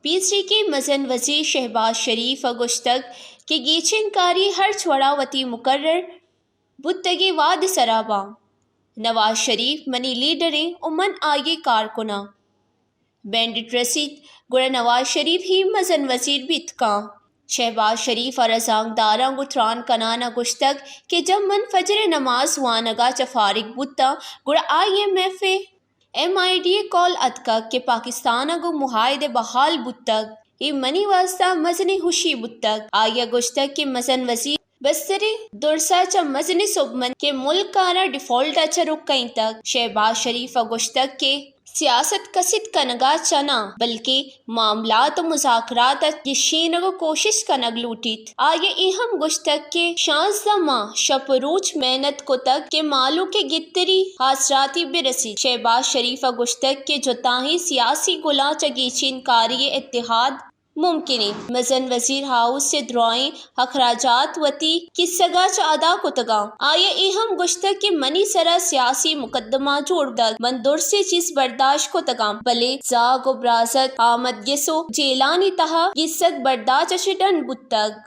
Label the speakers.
Speaker 1: PSC کے مزن وزیر شہباز شریف گشتگ کے گیچن کاری ہر چھوڑا وتی مقرر بتگی واد سرابا نواز شریف منی لیڈریں امن آگے کارکناں بینڈٹ رسید گڑا نواز شریف ہی مزن وزیر بیت کاں شہباز شریف اور ازانگ داراں گتران کنانا گشتگ کہ جب من فجر نماز وانگا چا فارغ بتا گڑا IMF MID کال اتکا کہ پاکستان گو معاہدے بحال بتگ ای منی واسطہ مزنی خوشی بتگ آیا گشتگ کہ مزن وزیر بستری درسا چا مزنی سبمن کے ملک کارا ڈیفالٹ اچھا رکیں تک شہباز شریف گشتگ کے سیاست کسید کنگا چنا بلکہ معاملات و مذاکرات گشینگو کوشش کنگ لوٹیت آیا اہم گشتگ کے 16 ماہ شپ روچ محنت کو تک کہ مالو کے گتری حاصراتی برسی شہباز شریف گشتگ کے جتاہی سیاسی گلا چگیچین کاری اتحاد ممکنی مزن وزیر ہاؤس سے درائیں اخراجات وتی کی سگا چا ادا کتگا آیا اہم گشتگ کے منی سرا سیاسی مقدمہ جوڑ دگ من دور سے چیز برداشت کتگا بلے زاگ و برازت آمد گسو جیلانی تہا گسد برداشت شدن بتگ